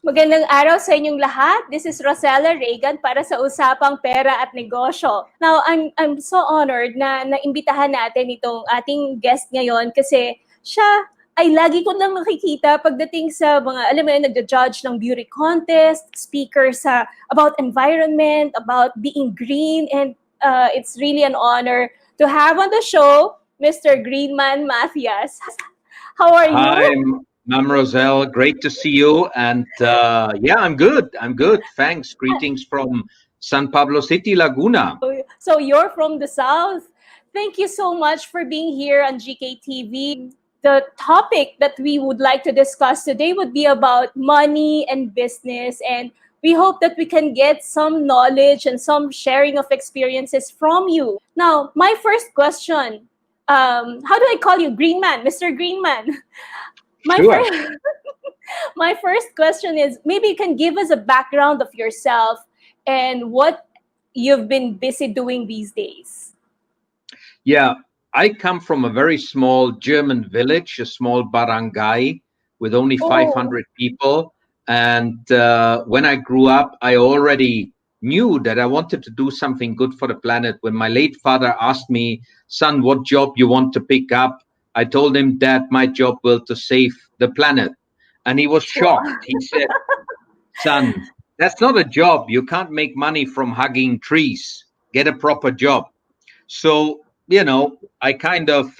Magandang araw sa inyong lahat. This is Roszela Reigan para sa Usapang Pera at Negosyo. Now, I'm so honored na naimbitahan natin itong ating guest ngayon kasi siya ay lagi ko nang nakikita pagdating sa mga, alam mo yun, nagja-judge ng beauty contest, speaker sa about environment, about being green, and it's really an honor to have on the show Mr. GreenMan Matthias. How are you? Hi, I'm Roszela. Great to see you. And yeah, I'm good. I'm good. Thanks. Greetings from San Pablo City, Laguna. So you're from the South. Thank you so much for being here on GKTV. The topic that we would like to discuss today would be about money and business, and we hope that we can get some knowledge and some sharing of experiences from you. Now, my first question, how do I call you? Greenman, Mr. Greenman. Sure. My first question is, maybe you can give us a background of yourself and what you've been busy doing these days. Yeah, I come from a very small German village, a small barangay with only 500 people. And when I grew up, I already knew that I wanted to do something good for the planet. When my late father asked me, son, what job you want to pick up? I told him that my job will to save the planet. And he was shocked. He said, son, that's not a job. You can't make money from hugging trees. Get a proper job. So, you know, I kind of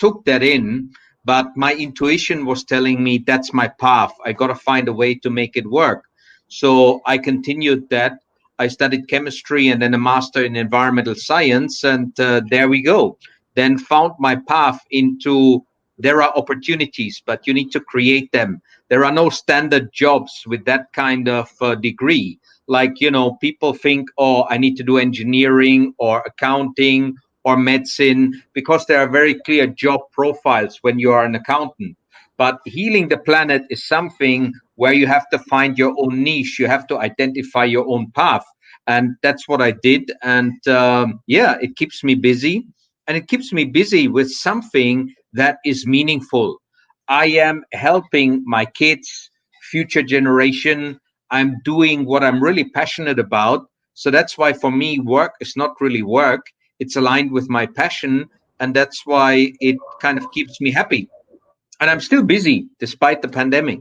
took that in, but my intuition was telling me that's my path. I got to find a way to make it work. So I continued that. I studied chemistry and then a master in environmental science. And there we go. Then found my path into there are opportunities, but you need to create them. There are no standard jobs with that kind of degree. Like, you know, people think, oh, I need to do engineering or accounting or medicine, because there are very clear job profiles when you are an accountant. But healing the planet is something where you have to find your own niche. You have to identify your own path. And that's what I did. And yeah, it keeps me busy. And it keeps me busy with something that is meaningful. I am helping my kids, future generation. I'm doing what I'm really passionate about. So that's why for me, work is not really work. It's aligned with my passion. And that's why it kind of keeps me happy. And I'm still busy despite the pandemic.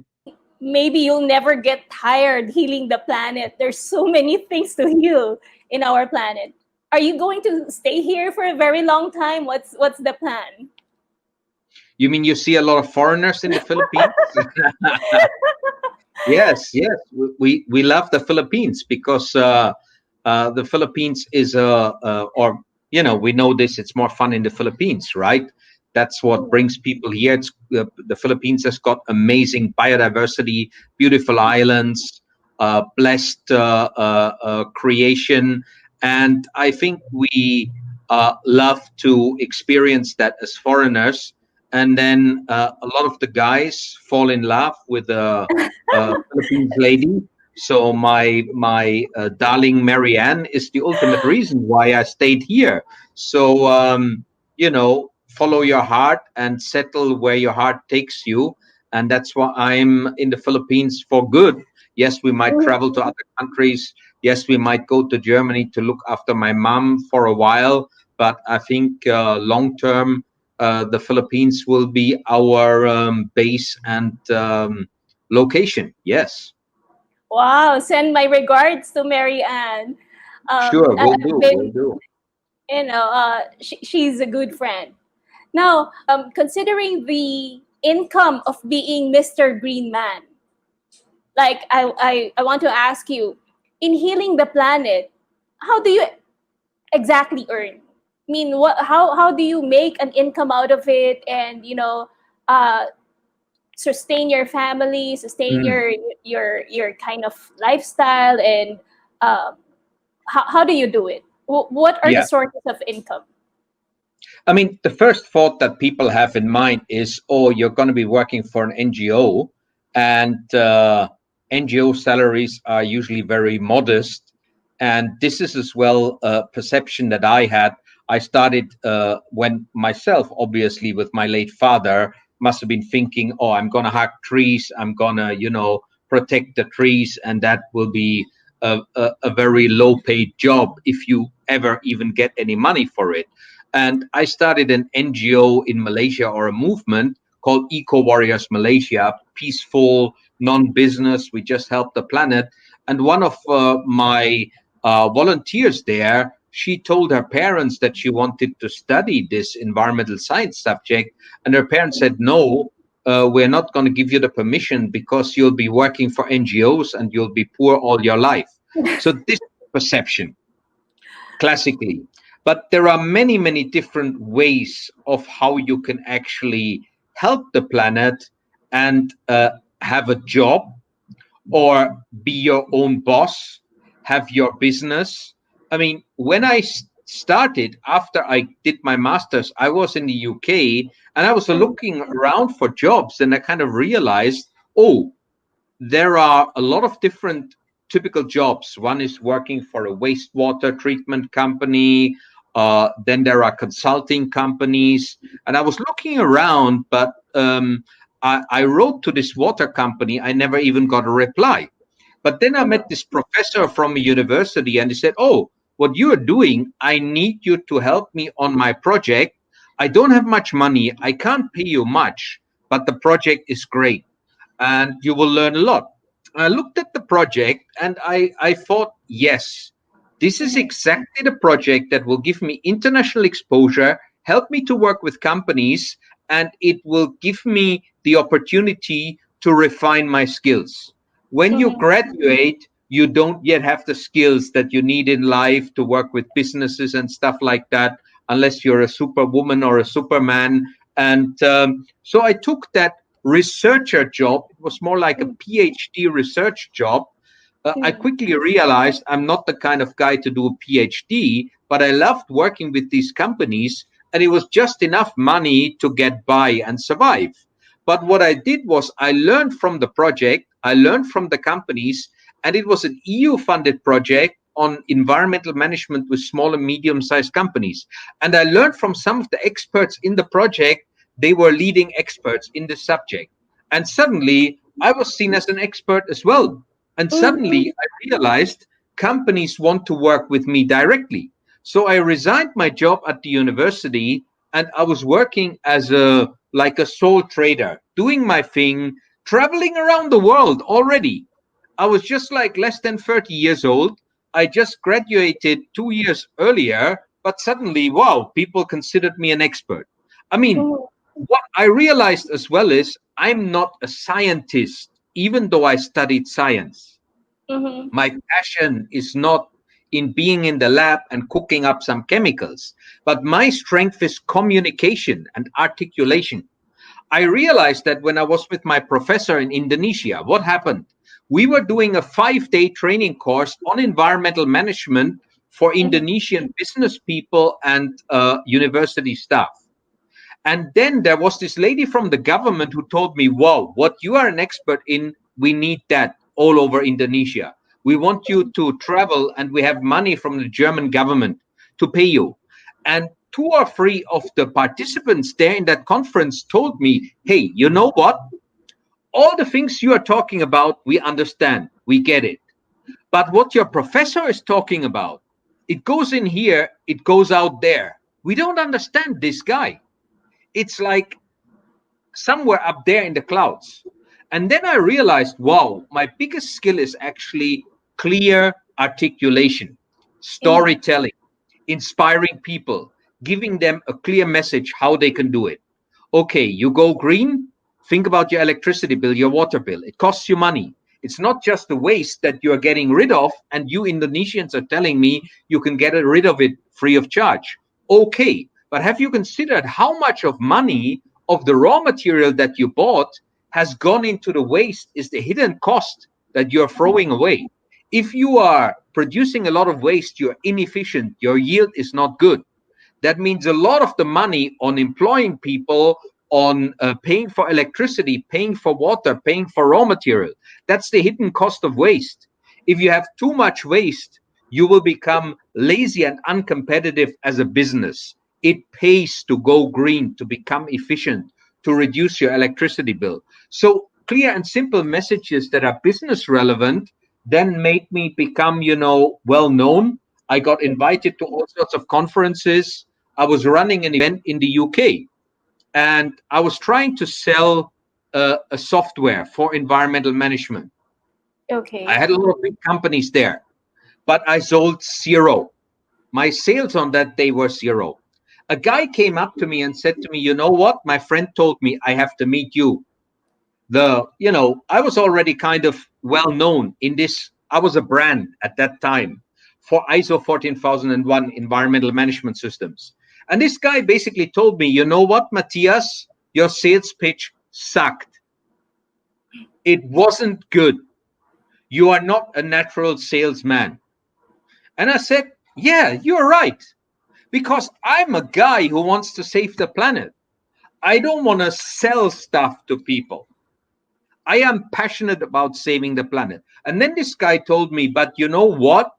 Maybe you'll never get tired healing the planet. There's so many things to heal in our planet. Are you going to stay here for a very long time? What's the plan? You mean you see a lot of foreigners in the Philippines? Yes, yes. We love the Philippines because the Philippines is or you know, we know this. It's more fun in the Philippines, right? That's what brings people here. It's the Philippines has got amazing biodiversity, beautiful islands, blessed creation, and I think we love to experience that as foreigners. And then a lot of the guys fall in love with a Philippines lady. So my darling Marianne is the ultimate reason why I stayed here. So you know, follow your heart and settle where your heart takes you, and that's why I'm in the Philippines for good. Yes, we might travel to other countries. Yes, we might go to Germany to look after my mom for a while. But I think long term, the Philippines will be our base and location. Yes. Wow, send my regards to Mary Ann. Sure, we'll I've do. We'll been, do. she's a good friend. Now, considering the income of being Mr. Green Man, like I want to ask you, in healing the planet, how do you exactly earn? I mean, how do you make an income out of it, and uh, sustain your family, sustain Mm. your kind of lifestyle, and how do you do it? What are the Yeah. sources of income? I mean, the first thought that people have in mind is, oh, you're going to be working for an NGO, and NGO salaries are usually very modest. And this is as well a perception that I had. I started when myself, obviously, with my late father, must have been thinking, oh, I'm going to hug trees. I'm going to, you know, protect the trees, and that will be a very low paid job if you ever even get any money for it. And I started an NGO in Malaysia, or a movement called Eco Warriors Malaysia, peaceful, non-business. We just help the planet. And one of my volunteers there, she told her parents that she wanted to study this environmental science subject. And her parents said, no, we're not going to give you the permission because you'll be working for NGOs and you'll be poor all your life. So this perception, classically. But there are many, many different ways of how you can actually help the planet and have a job, or be your own boss, have your business. I mean, when I started, after I did my master's, I was in the UK and I was looking around for jobs, and I kind of realized, oh, there are a lot of different typical jobs. One is working for a wastewater treatment company. Then there are consulting companies. And I was looking around, but I wrote to this water company. I never even got a reply. But then I met this professor from a university, and he said, oh, what you are doing, I need you to help me on my project. I don't have much money. I can't pay you much, but the project is great and you will learn a lot. I looked at the project and I thought, yes, this is exactly the project that will give me international exposure, help me to work with companies, and it will give me the opportunity to refine my skills. When you graduate, you don't yet have the skills that you need in life to work with businesses and stuff like that, unless you're a superwoman or a superman. And so I took that researcher job. It was more like a PhD research job. I quickly realized I'm not the kind of guy to do a PhD, but I loved working with these companies, and it was just enough money to get by and survive. But what I did was I learned from the project, I learned from the companies, and it was an EU-funded project on environmental management with small and medium-sized companies. And I learned from some of the experts in the project. They were leading experts in the subject. And suddenly I was seen as an expert as well. And suddenly I realized companies want to work with me directly. So I resigned my job at the university, and I was working as a sole trader, doing my thing, traveling around the world already. I was just like less than 30 years old. I just graduated 2 years earlier, but suddenly, wow, people considered me an expert. I mean, what I realized as well is I'm not a scientist, even though I studied science. My passion is not in being in the lab and cooking up some chemicals, but my strength is communication and articulation. I realized that when I was with my professor in Indonesia, what happened? We were doing a 5-day training course on environmental management for Indonesian business people and university staff. And then there was this lady from the government who told me, wow, what you are an expert in, we need that all over Indonesia. We want you to travel, and we have money from the German government to pay you. And 2 or 3 of the participants there in that conference told me, hey, you know what? All the things you are talking about, we understand, we get it. But what your professor is talking about, it goes in here, it goes out there. We don't understand this guy. It's like somewhere up there in the clouds. And then I realized, wow, my biggest skill is actually clear articulation, storytelling, inspiring people, giving them a clear message how they can do it. Okay, you go green, think about your electricity bill, your water bill. It costs you money. It's not just the waste that you're getting rid of, and you Indonesians are telling me you can get rid of it free of charge. Okay, but have you considered how much of money of the raw material that you bought has gone into the waste, is the hidden cost that you're throwing away? If you are producing a lot of waste, you're inefficient, your yield is not good. That means a lot of the money on employing people, on paying for electricity, paying for water, paying for raw material. That's the hidden cost of waste. If you have too much waste, you will become lazy and uncompetitive as a business. It pays to go green, to become efficient, to reduce your electricity bill. So clear and simple messages that are business relevant then made me become, well known. I got invited to all sorts of conferences. I was running an event in the UK, and I was trying to sell a software for environmental management. Okay. I had a lot of big companies there, but I sold zero. My sales on that day were zero. A guy came up to me and said to me, "You know what? My friend told me I have to meet you." I was already kind of well known in this. I was a brand at that time for ISO 14001 environmental management systems. And this guy basically told me, "You know what, Matthias? Your sales pitch sucked. It wasn't good. You are not a natural salesman." And I said, "Yeah, you're right. Because I'm a guy who wants to save the planet. I don't want to sell stuff to people. I am passionate about saving the planet." And then this guy told me, "But you know what?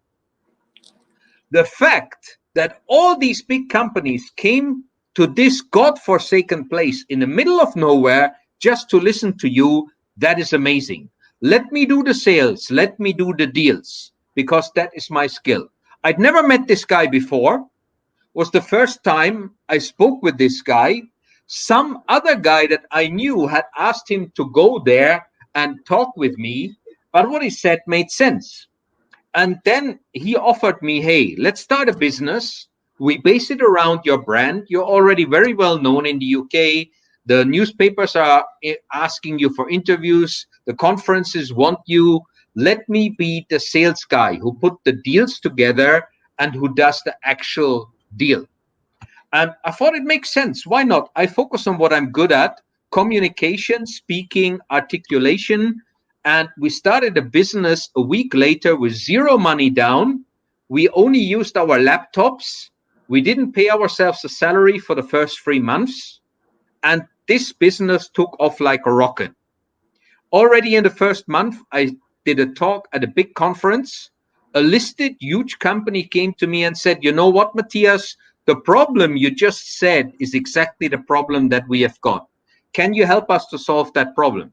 The fact that all these big companies came to this godforsaken place in the middle of nowhere just to listen to you, that is amazing. Let me do the sales. Let me do the deals, because that is my skill." I'd never met this guy before. Was the first time I spoke with this guy. Some other guy that I knew had asked him to go there and talk with me, but what he said made sense. And then he offered me, "Hey, let's start a business. We base it around your brand. You're already very well known in the UK. The newspapers are asking you for interviews. The conferences want you. Let me be the sales guy who put the deals together and who does the actual deal." And I thought it makes sense. Why not? I focus on what I'm good at: communication, speaking, articulation. And we started a business a week later with zero money down. We only used our laptops. We didn't pay ourselves a salary for the first 3 months. And this business took off like a rocket. Already in the first month, I did a talk at a big conference. A listed huge company came to me and said, "You know what, Matthias? The problem you just said is exactly the problem that we have got. Can you help us to solve that problem?"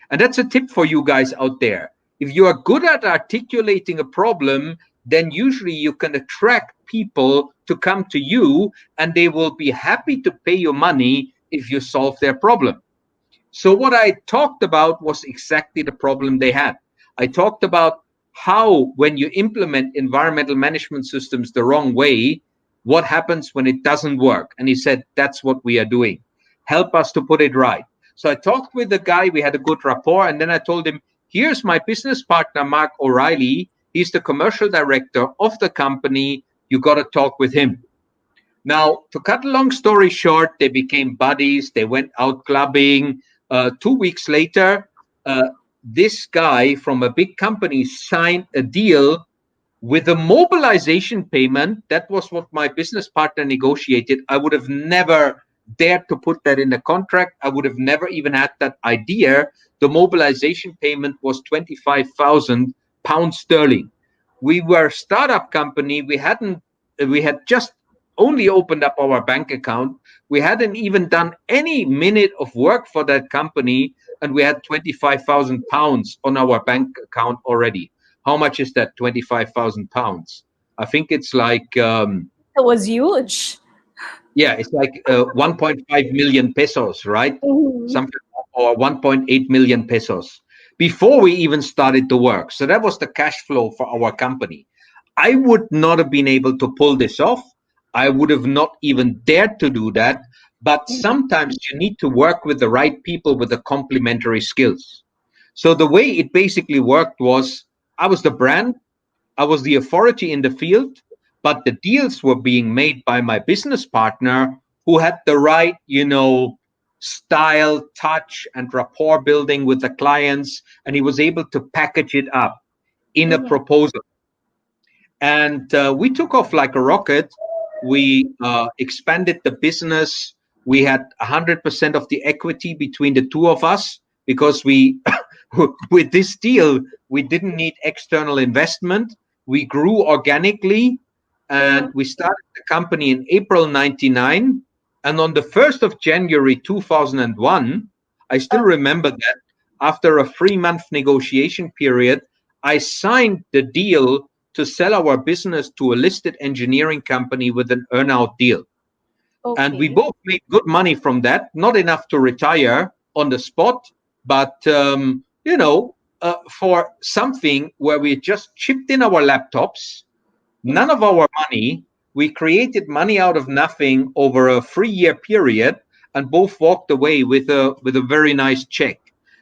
And that's a tip for you guys out there. If you are good at articulating a problem, then usually you can attract people to come to you, and they will be happy to pay you money if you solve their problem. So what I talked about was exactly the problem they had. I talked about how, when you implement environmental management systems the wrong way, what happens when it doesn't work. And he said, "That's what we are doing. Help us to put it right." So I talked with the guy, we had a good rapport, and then I told him, "Here's my business partner, Mark O'Reilly. He's the commercial director of the company. You got to talk with him." Now, to cut a long story short, they became buddies. They went out clubbing. 2 weeks later, this guy from a big company signed a deal with a mobilization payment. That was what my business partner negotiated. I would have never dared to put that in the contract. I would have never even had that idea. The mobilization payment was 25,000 pounds sterling. We were a startup company. We had just only opened up our bank account. We hadn't even done any minute of work for that company, and we had 25,000 pounds on our bank account already. How much is that? 25,000 pounds. I think it's like That was huge. yeah, it's like 1.5 million pesos, right? Mhm. Something, or 1.8 million pesos before we even started the work. So that was the cash flow for our company. I would not have been able to pull this off. I would have not even dared to do that. But sometimes you need to work with the right people with the complementary skills. So the way it basically worked was, I was the brand, I was the authority in the field, but the deals were being made by my business partner, who had the right, style, touch, and rapport building with the clients. And he was able to package it up in a Mhm. proposal. And we took off like a rocket. We expanded the business. We had 100% of the equity between the two of us, because with this deal, we didn't need external investment. We grew organically, and Mhm. we started the company in April 99. And on the 1st of January 2001, I still remember that, after a 3-month negotiation period, I signed the deal to sell our business to a listed engineering company with an earnout deal. And we Okay. both made good money from that, not enough to retire on the spot, but, for something where we just chipped in our laptops, none of our money, we created money out of nothing over a 3-year period, and both walked away with a very nice check.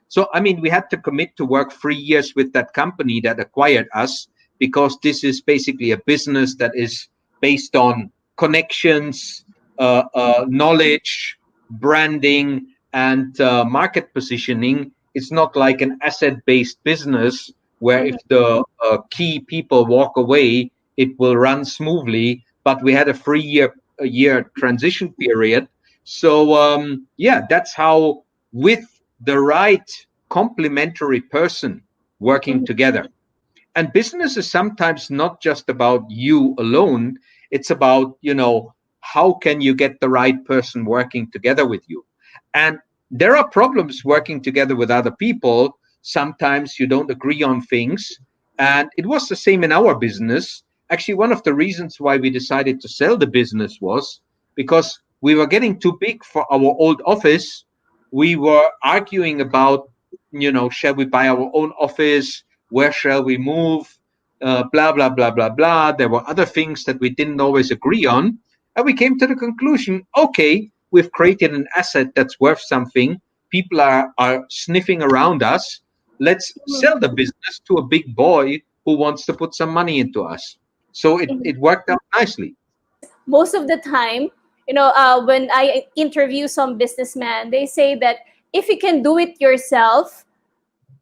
So, I mean, we had to commit to work 3 years with that company that acquired us, because this is basically a business that is based on connections, knowledge, branding, and market positioning. It's not like an asset-based business where if the key people walk away, it will run smoothly. But we had a 3-year transition period. So that's how, with the right complementary person working together. And business is sometimes not just about you alone. It's about, how can you get the right person working together with you? And there are problems working together with other people. Sometimes you don't agree on things. And it was the same in our business. Actually, one of the reasons why we decided to sell the business was because we were getting too big for our old office. We were arguing about, shall we buy our own office? Where shall we move? Blah, blah, blah, blah, blah. There were other things that we didn't always agree on. And we came to the conclusion, okay, we've created an asset that's worth something. People are sniffing around us. Let's sell the business to a big boy who wants to put some money into us. So it worked out nicely. Most of the time, when I interview some businessman, they say that if you can do it yourself,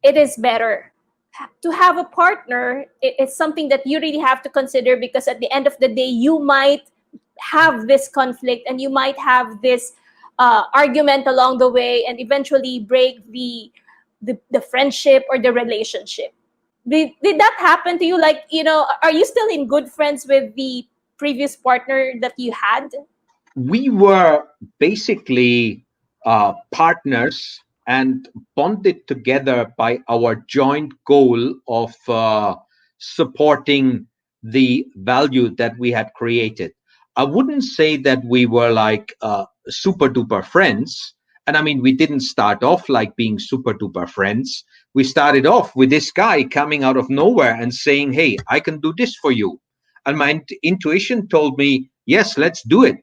it is better. To have a partner, it's something that you really have to consider, because at the end of the day, you might have this conflict and you might have this argument along the way, and eventually break the friendship or the relationship. Did that happen to you? Like, are you still in good friends with the previous partner that you had? We were basically partners and bonded together by our joint goal of supporting the value that we had created. I wouldn't say that we were like super duper friends. And I mean, we didn't start off like being super duper friends. We started off with this guy coming out of nowhere and saying, "Hey, I can do this for you." And my intuition told me, yes, let's do it.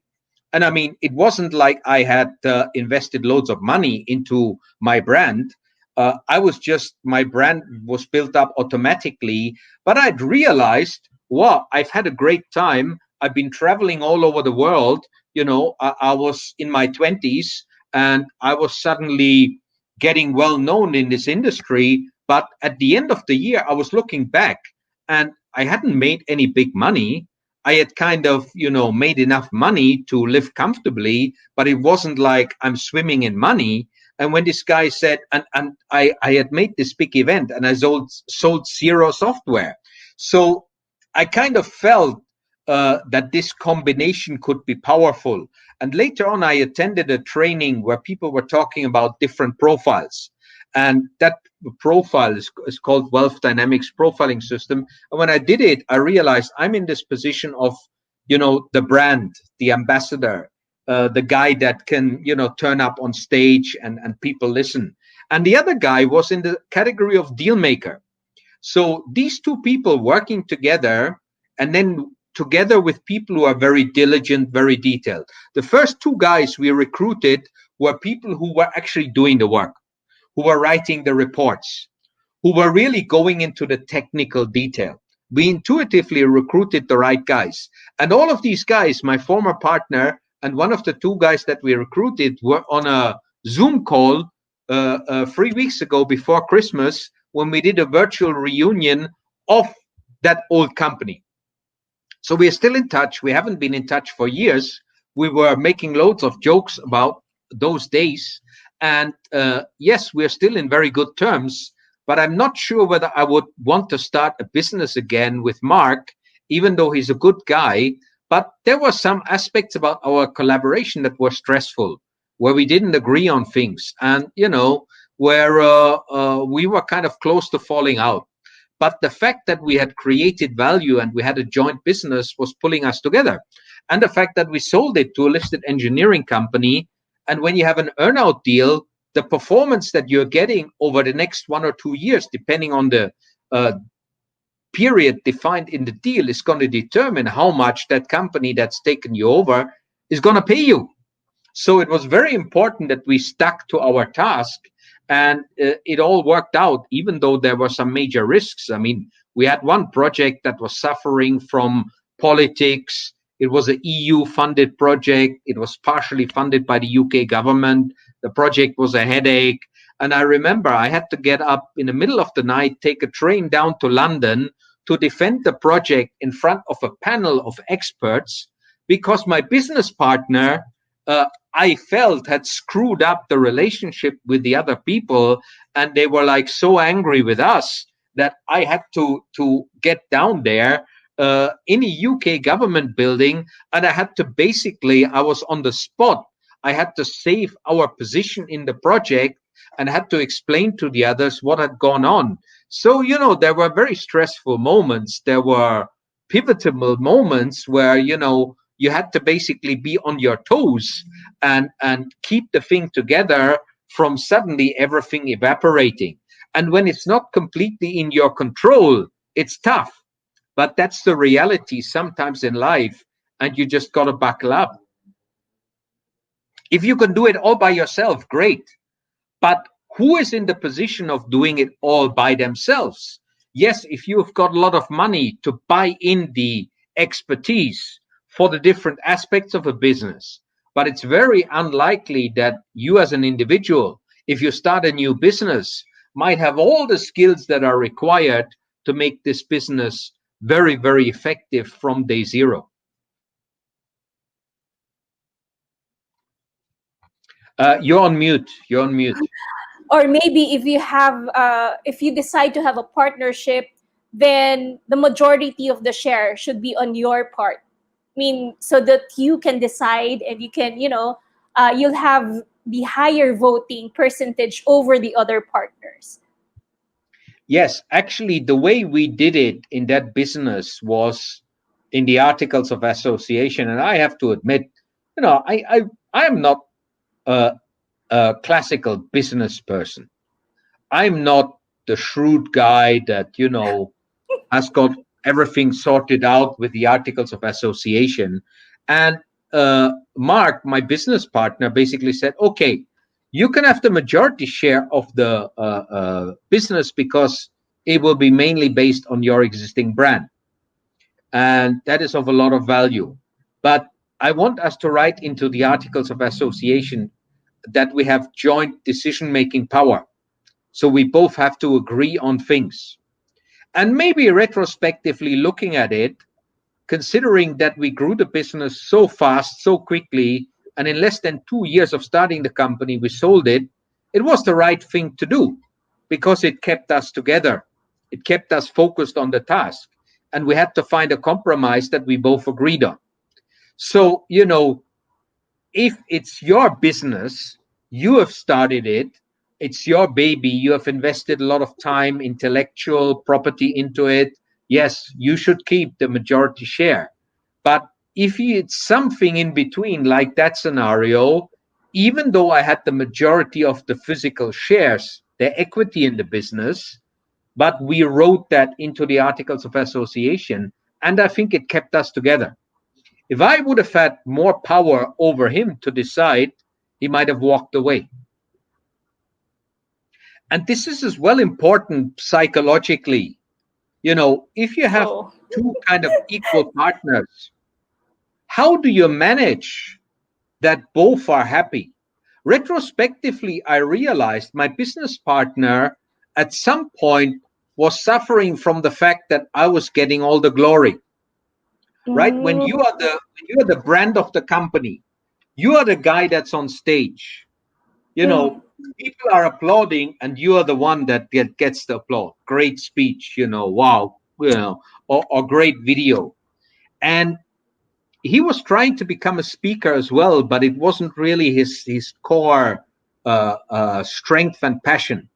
And I mean, it wasn't like I had invested loads of money into my brand. My brand was built up automatically. But I'd realized, wow, I've had a great time. I've been traveling all over the world. I was in my 20s, and I was suddenly getting well known in this industry. But at the end of the year, I was looking back, and I hadn't made any big money. I had kind of, made enough money to live comfortably, but it wasn't like I'm swimming in money. And when this guy said, and I had made this big event, and I sold zero software. So I kind of felt that this combination could be powerful. And later on, I attended a training where people were talking about different profiles. And that profile is called Wealth Dynamics Profiling System. And when I did it, I realized I'm in this position of, the brand, the ambassador, the guy that can, turn up on stage and people listen. And the other guy was in the category of deal maker. So these two people working together, and then together with people who are very diligent, very detailed. The first two guys we recruited were people who were actually doing the work, who were writing the reports, who were really going into the technical detail. We intuitively recruited the right guys. And all of these guys, my former partner and one of the two guys that we recruited, were on a Zoom call 3 weeks ago before Christmas, when we did a virtual reunion of that old company. So we are still in touch. We haven't been in touch for years. We were making loads of jokes about those days. And yes, we're still in very good terms, but I'm not sure whether I would want to start a business again with Mark, even though he's a good guy. But there were some aspects about our collaboration that were stressful, where we didn't agree on things. And, where we were kind of close to falling out. But the fact that we had created value and we had a joint business was pulling us together. And the fact that we sold it to a listed engineering company. And when you have an earnout deal, the performance that you're getting over the next 1 or 2 years, depending on the period defined in the deal, is going to determine how much that company that's taken you over is going to pay you. So it was very important that we stuck to our task, and it all worked out, even though there were some major risks. I mean, we had one project that was suffering from politics. It was an EU-funded project. It was partially funded by the UK government. The project was a headache. And I remember I had to get up in the middle of the night, take a train down to London to defend the project in front of a panel of experts, because my business partner, I felt, had screwed up the relationship with the other people, and they were like so angry with us that I had to get down there in a UK government building, and I had to basically, I was on the spot. I had to save our position in the project and had to explain to the others what had gone on. So, you know, there were very stressful moments. There were pivotal moments where, you know, you had to basically be on your toes and keep the thing together from suddenly everything evaporating. And when it's not completely in your control, it's tough. But that's the reality sometimes in life, and you just got to buckle up. If you can do it all by yourself, great. But who is in the position of doing it all by themselves? Yes, if you've got a lot of money to buy in the expertise for the different aspects of a business, but it's very unlikely that you as an individual, if you start a new business, might have all the skills that are required to make this business very, very effective from day zero. You're on mute. You're on mute. Or maybe if you have, if you decide to have a partnership, then the majority of the share should be on your part. I mean, so that you can decide and you can, you know, you'll have the higher voting percentage over the other partners. Yes, actually, the way we did it in that business was in the articles of association. And I have to admit, you know, I am not a classical business person. I'm not the shrewd guy that, you know, has got everything sorted out with the articles of association. And Mark, my business partner, basically said, okay, you can have the majority share of the business because it will be mainly based on your existing brand. And that is of a lot of value. But I want us to write into the articles of association that we have joint decision-making power. So we both have to agree on things. And maybe retrospectively looking at it, considering that we grew the business so fast, so quickly, and in less than 2 years of starting the company, we sold it, it was the right thing to do because it kept us together. It kept us focused on the task. And we had to find a compromise that we both agreed on. So, you know, if it's your business, you have started it, it's your baby, you have invested a lot of time, intellectual property into it, yes, you should keep the majority share. But if it's something in between, like that scenario, even though I had the majority of the physical shares, the equity in the business, but we wrote that into the articles of association, and I think it kept us together. If I would have had more power over him to decide, he might have walked away. And this is as well important psychologically. You know, if you have two kind of equal partners, how do you manage that both are happy? Retrospectively, I realized my business partner at some point was suffering from the fact that I was getting all the glory. Right? When you are the brand of the company, you are the guy that's on stage. You know, people are applauding, and you are the one that gets the applause. Great speech, you know, wow, you know, or great video. And he was trying to become a speaker as well, but it wasn't really his core strength and passion.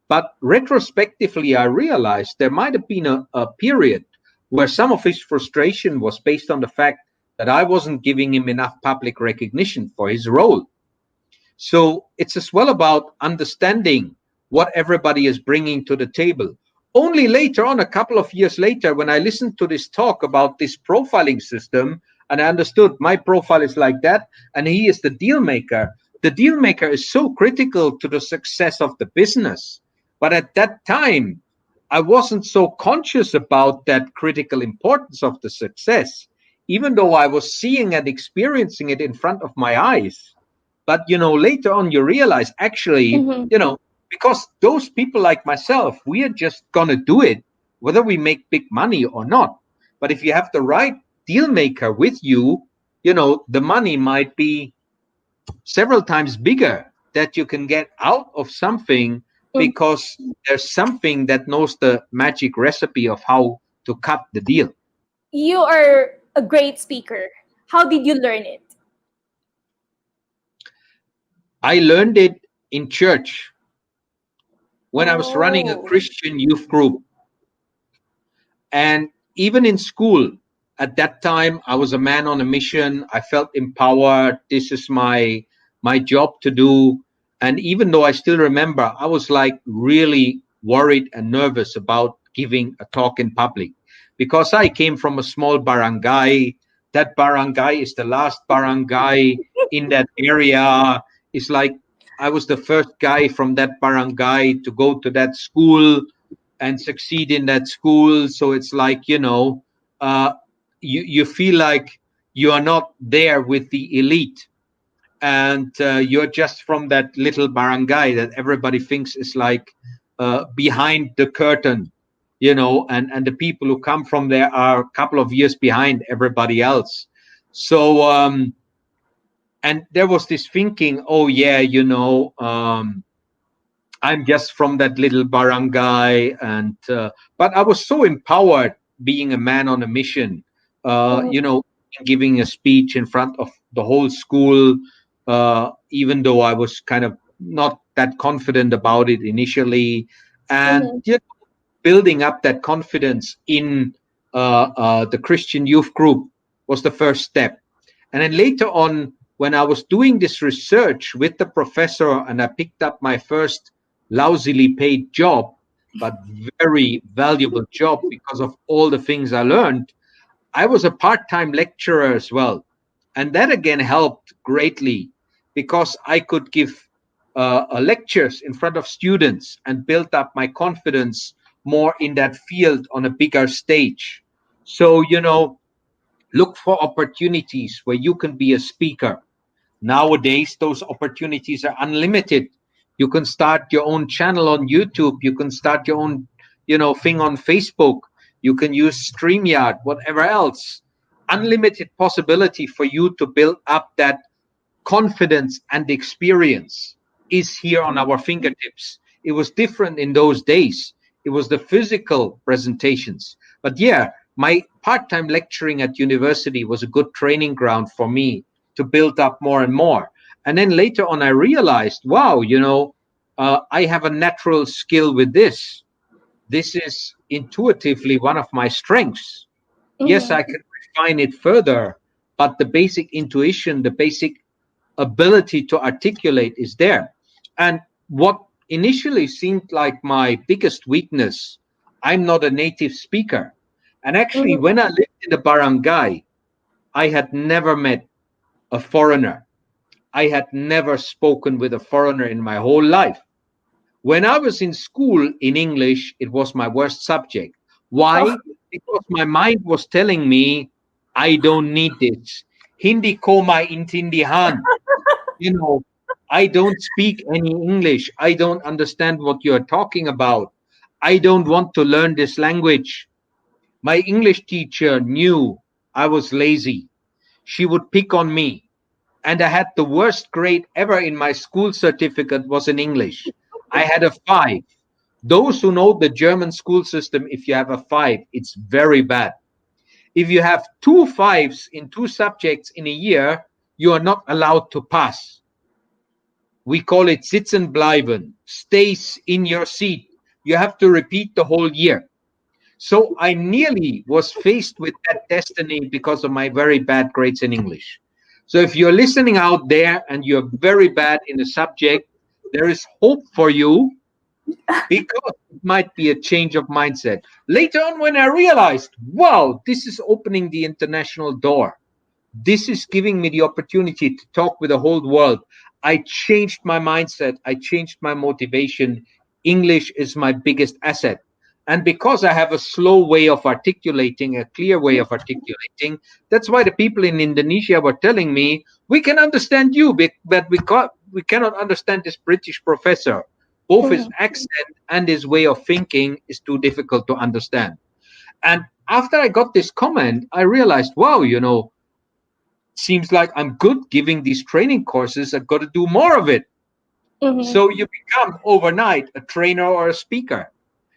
But retrospectively, I realized there might have been a period where some of his frustration was based on the fact that I wasn't giving him enough public recognition for his role. So it's as well about understanding what everybody is bringing to the table. Only later on, a couple of years later, when I listened to this talk about this profiling system, and I understood my profile is like that, and he is the deal maker. The deal maker is so critical to the success of the business. But at that time, I wasn't so conscious about that critical importance of the success, even though I was seeing and experiencing it in front of my eyes. But, later on, you realize actually, because those people like myself, we are just going to do it, whether we make big money or not. But if you have the right deal maker with you, the money might be several times bigger that you can get out of something because there's something that knows the magic recipe of how to cut the deal. You are a great speaker. How did you learn it? I learned it in church when I was running a Christian youth group. And even in school, at that time, I was a man on a mission. I felt empowered. This is my job to do. And even though I still remember, I was like really worried and nervous about giving a talk in public because I came from a small barangay. That barangay is the last barangay in that area. It's like I was the first guy from that barangay to go to that school and succeed in that school. So it's like, you feel like you are not there with the elite, and you're just from that little barangay that everybody thinks is like behind the curtain, and the people who come from there are a couple of years behind everybody else. So and there was this thinking, oh yeah, I'm just from that little barangay, and but I was so empowered being a man on a mission, giving a speech in front of the whole school, even though I was kind of not that confident about it initially, and building up that confidence in the Christian youth group was the first step. And then later on, when I was doing this research with the professor and I picked up my first lousily paid job, but very valuable job because of all the things I learned, I was a part-time lecturer as well. And that again helped greatly because I could give lectures in front of students and build up my confidence more in that field on a bigger stage. So, look for opportunities where you can be a speaker. Nowadays, those opportunities are unlimited. You can start your own channel on YouTube. You can start your own, thing on Facebook. You can use StreamYard, whatever else. Unlimited possibility for you to build up that confidence and experience is here on our fingertips. It was different in those days. It was the physical presentations. But yeah, my part-time lecturing at university was a good training ground for me to build up more and more. And then later on, I realized, wow, I have a natural skill with this. This is intuitively one of my strengths. Yes, I can refine it further, but the basic intuition, the basic ability to articulate is there. And what initially seemed like my biggest weakness, I'm not a native speaker. And actually, when I lived in the barangay, I had never met a foreigner. I had never spoken with a foreigner in my whole life. When I was in school in English, it was my worst subject. Why? Because my mind was telling me, I don't need this. Hindi ko maintindihan. I don't speak any English. I don't understand what you're talking about. I don't want to learn this language. My English teacher knew I was lazy. She would pick on me. And I had the worst grade ever in my school certificate was in English. I had a 5. Those who know the German school system, if you have a 5, it's very bad. If you have 2 5s in 2 subjects in a year, you are not allowed to pass. We call it sitzen bleiben, stays in your seat. You have to repeat the whole year. So I nearly was faced with that destiny because of my very bad grades in English. So if you're listening out there and you're very bad in a subject, there is hope for you, because it might be a change of mindset. Later on, when I realized, wow, this is opening the international door. This is giving me the opportunity to talk with the whole world. I changed my mindset. I changed my motivation. English is my biggest asset. And because I have a slow way of articulating, a clear way of articulating, that's why the people in Indonesia were telling me, we can understand you, but we cannot understand this British professor. Both his accent and his way of thinking is too difficult to understand. And after I got this comment, I realized, wow, seems like I'm good giving these training courses. I've got to do more of it. So you become overnight a trainer or a speaker.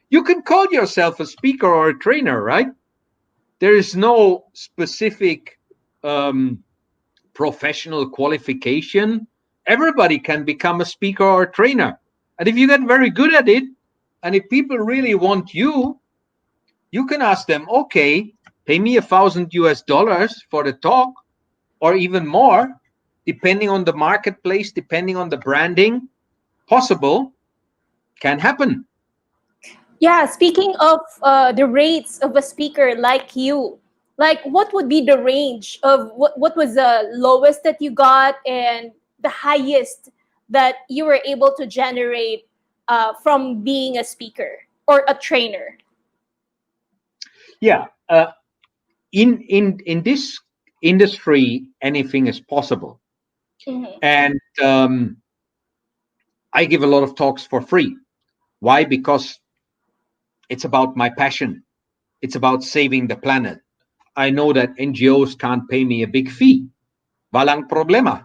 You can call yourself a speaker or a trainer, right? There is no specific professional qualification. Everybody can become a speaker or a trainer. And if you get very good at it, and if people really want you, you can ask them, okay, pay me $1,000 for the talk, or even more, depending on the marketplace, depending on the branding. Possible, can happen. Yeah, speaking of the rates of a speaker like you, like what would be the range of what was the lowest that you got and the highest that you were able to generate from being a speaker or a trainer? Yeah, in this industry, anything is possible. And I give a lot of talks for free. Why? Because it's about my passion. It's about saving the planet. I know that NGOs can't pay me a big fee. Walang problema.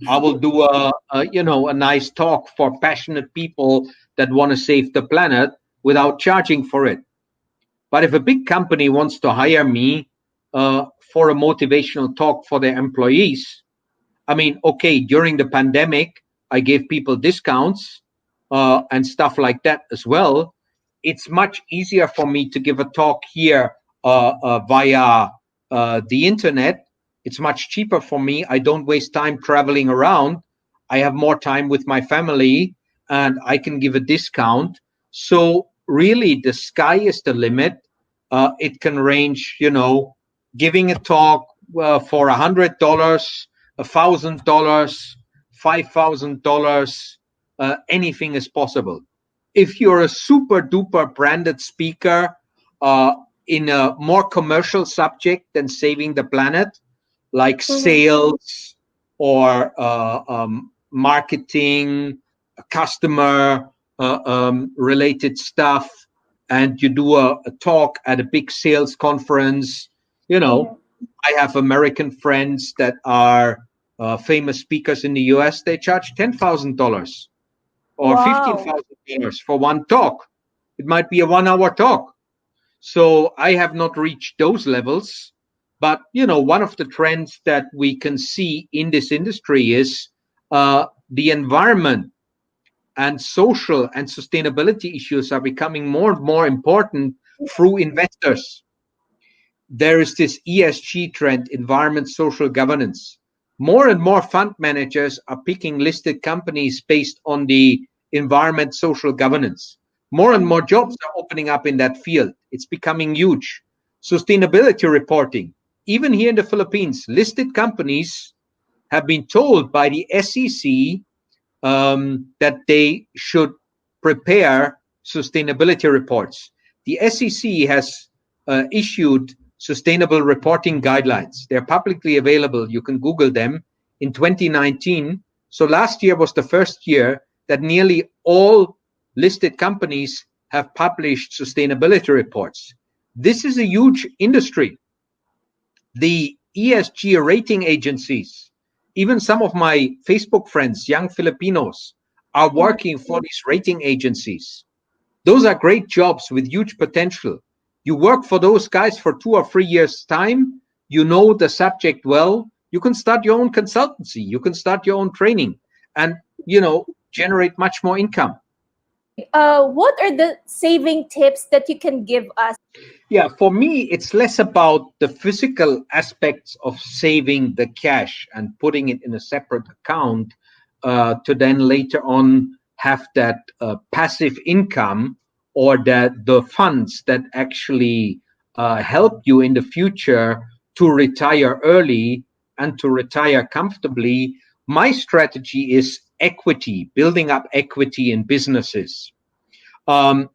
I will do a nice talk for passionate people that want to save the planet without charging for it. But if a big company wants to hire me for a motivational talk for their employees, I mean, okay, during the pandemic, I gave people discounts and stuff like that as well. It's much easier for me to give a talk here via the internet. It's much cheaper for me. I don't waste time traveling around. I have more time with my family and I can give a discount. So really, the sky is the limit. It can range, giving a talk for $100, $1,000, $5,000, anything is possible. If you're a super duper branded speaker in a more commercial subject than saving the planet, like sales or marketing, customer related stuff, and you do a talk at a big sales conference, I have American friends that are famous speakers in the US. They charge $10,000 or $15,000 for one talk. It might be a 1 hour talk. So I have not reached those levels. But, one of the trends that we can see in this industry is the environment and social and sustainability issues are becoming more and more important through investors. There is this ESG trend, environment, social governance. More and more fund managers are picking listed companies based on the environment, social governance. More and more jobs are opening up in that field. It's becoming huge. Sustainability reporting. Even here in the Philippines, listed companies have been told by the SEC that they should prepare sustainability reports. The SEC has issued sustainable reporting guidelines. They're publicly available. You can Google them in 2019. So last year was the first year that nearly all listed companies have published sustainability reports. This is a huge industry. The ESG rating agencies, even some of my Facebook friends, young Filipinos, are working for these rating agencies. Those are great jobs with huge potential. You work for those guys for 2 or 3 years' time. You know the subject well. You can start your own consultancy. You can start your own training. And generate much more income. What are the saving tips that you can give us? Yeah, for me, it's less about the physical aspects of saving the cash and putting it in a separate account to then later on have that passive income, or that the funds that actually help you in the future to retire early and to retire comfortably. My strategy is equity, building up equity in businesses. Um,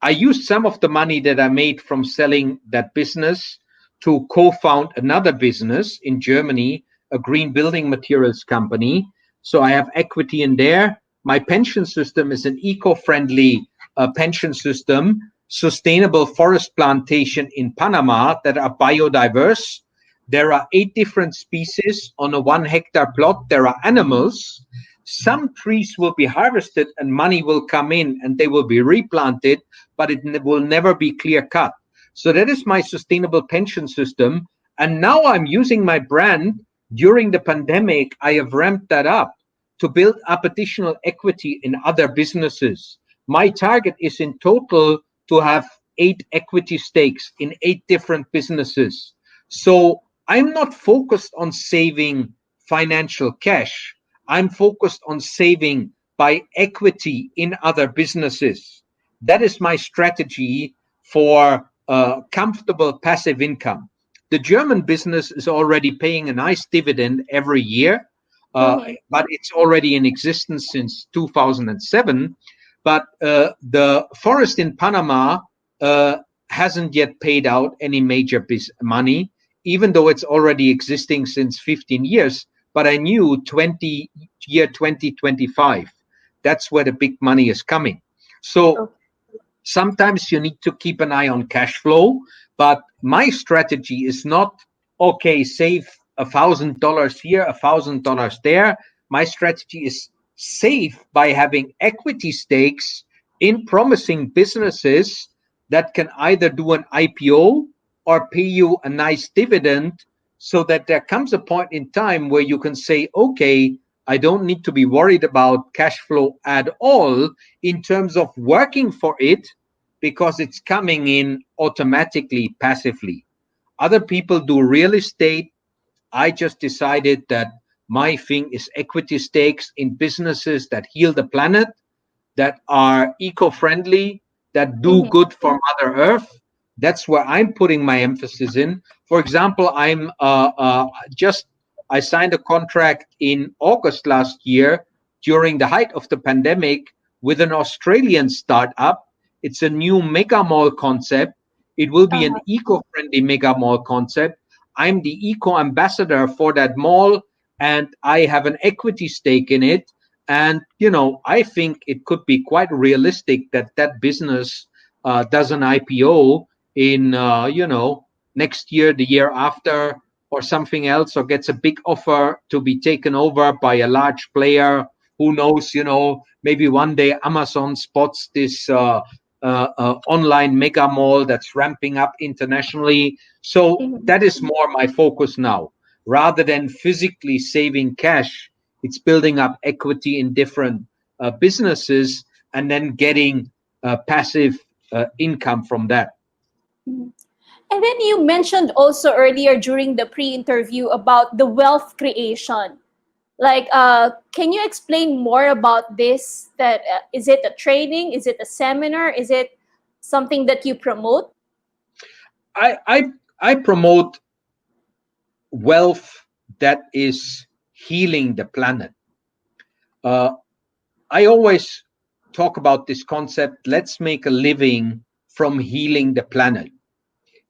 I used some of the money that I made from selling that business to co-found another business in Germany, a green building materials company. So I have equity in there. My pension system is an eco-friendly pension system, sustainable forest plantation in Panama that are biodiverse. There are 8 different species on a 1 hectare plot. There are animals. Some trees will be harvested and money will come in and they will be replanted, but it will never be clear cut. So that is my sustainable pension system. And now I'm using my brand. During the pandemic, I have ramped that up to build up additional equity in other businesses. My target is in total to have 8 equity stakes in 8 different businesses. So I'm not focused on saving financial cash. I'm focused on saving by equity in other businesses. That is my strategy for comfortable passive income. The German business is already paying a nice dividend every year, but it's already in existence since 2007. But the forest in Panama hasn't yet paid out any major money, even though it's already existing since 15 years. But I knew 2025, that's where the big money is coming. So sometimes you need to keep an eye on cash flow, but my strategy is not, okay, save $1,000 here, $1,000 there. My strategy is save by having equity stakes in promising businesses that can either do an IPO or pay you a nice dividend, so that there comes a point in time where you can say, okay, I don't need to be worried about cash flow at all in terms of working for it, because it's coming in automatically, passively. Other people do real estate. I just decided that my thing is equity stakes in businesses that heal the planet, that are eco-friendly, that do good for Mother Earth. That's where I'm putting my emphasis in. For example, I signed a contract in August last year during the height of the pandemic with an Australian startup. It's a new mega mall concept. It will be an eco-friendly mega mall concept. I'm the eco ambassador for that mall, and I have an equity stake in it. And, I think it could be quite realistic that that business does an IPO in, next year, the year after, or something else, or gets a big offer to be taken over by a large player. Who knows, maybe one day Amazon spots this online mega mall that's ramping up internationally. So that is more my focus now. Rather than physically saving cash, it's building up equity in different businesses and then getting passive income from that. And then you mentioned also earlier during the pre-interview about the wealth creation. Like, can you explain more about this? That is it a training? Is it a seminar? Is it something that you promote? I promote wealth that is healing the planet. I always talk about this concept. Let's make a living from healing the planet.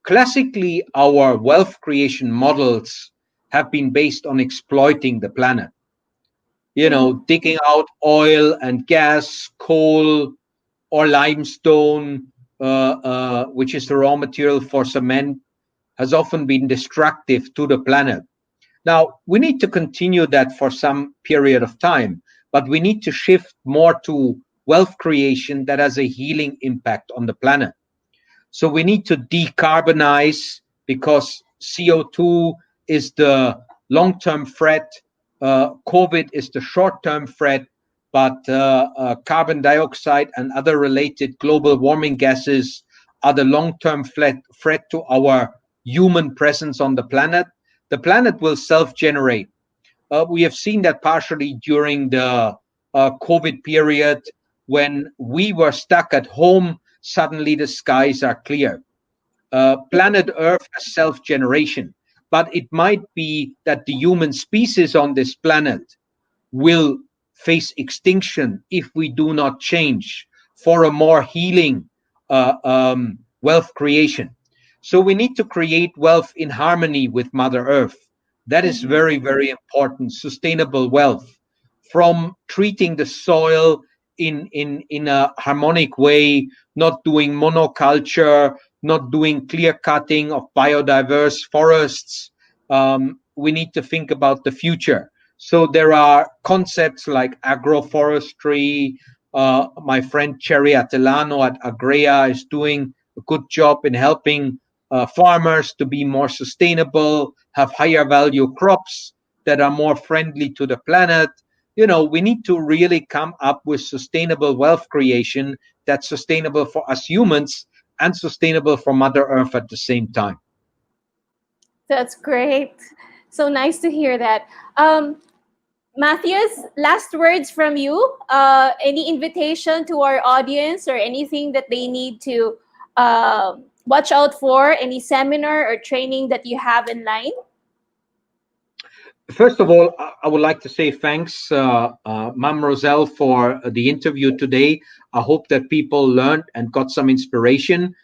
Classically, our wealth creation models have been based on exploiting the planet. Digging out oil and gas, coal, or limestone, which is the raw material for cement, has often been destructive to the planet. Now, we need to continue that for some period of time, but we need to shift more to wealth creation that has a healing impact on the planet. So we need to decarbonize, because CO2 is the long-term threat COVID is the short-term threat, but carbon dioxide and other related global warming gases are the long-term threat to our human presence on the planet. The planet will self-generate. We have seen that partially during the COVID period when we were stuck at home. Suddenly the skies are clear. Planet Earth has self-generation, but it might be that the human species on this planet will face extinction if we do not change for a more healing wealth creation. So we need to create wealth in harmony with Mother Earth. That is very, very important. Sustainable wealth, from treating the soil in a harmonic way, not doing monoculture, not doing clear cutting of biodiverse forests. We need to think about the future. So there are concepts like agroforestry. My friend Cherry Atelano at Agrea is doing a good job in helping farmers to be more sustainable, have higher value crops that are more friendly to the planet. You know, we need to really come up with sustainable wealth creation that's sustainable for us humans and sustainable for Mother Earth at the same time. That's great. So nice to hear that. Matthias, last words from you. Any invitation to our audience or anything that they need to watch out for? Any seminar or training that you have in line? First of all, I would like to say thanks, Ma'am Roselle, for the interview today. I hope that people learned and got some inspiration.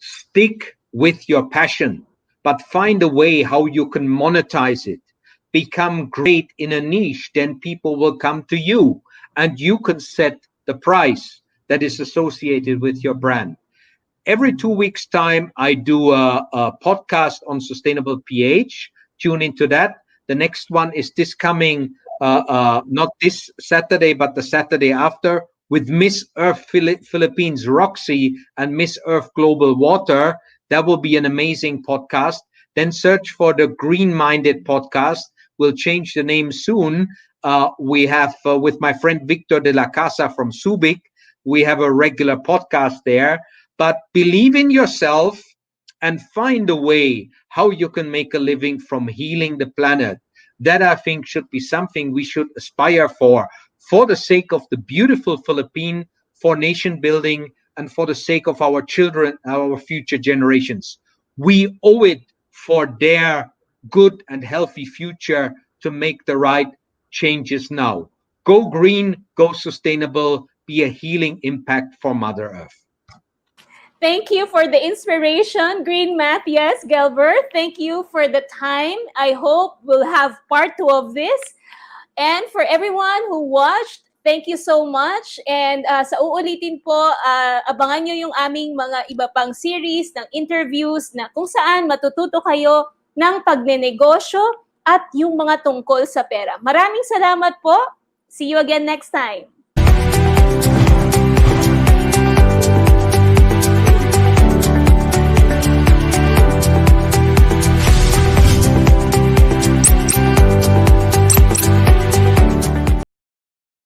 Stick with your passion, but find a way how you can monetize it. Become great in a niche, then people will come to you and you can set the price that is associated with your brand. Every 2 weeks' time, I do a podcast on sustainable pH. Tune into that. The next one is this coming, not this Saturday, but the Saturday after, with Miss Earth Philippines Roxy and Miss Earth Global Water. That will be an amazing podcast. Then search for the Green Minded podcast. We'll change the name soon. We have, with my friend Victor de la Casa from Subic, we have a regular podcast there. But believe in yourself and find a way how you can make a living from healing the planet. That, I think, should be something we should aspire for the sake of the beautiful Philippines, for nation building, and for the sake of our children, our future generations. We owe it for their good and healthy future to make the right changes now. Go green, go sustainable, be a healing impact for Mother Earth. Thank you for the inspiration, Green Matthias Gelbert. Thank you for the time. I hope we'll have part 2 of this. And for everyone who watched, thank you so much. And sa uulitin po, abangan nyo yung aming mga iba pang series ng interviews na kung saan matututo kayo ng pagnenegosyo at yung mga tungkol sa pera. Maraming salamat po. See you again next time.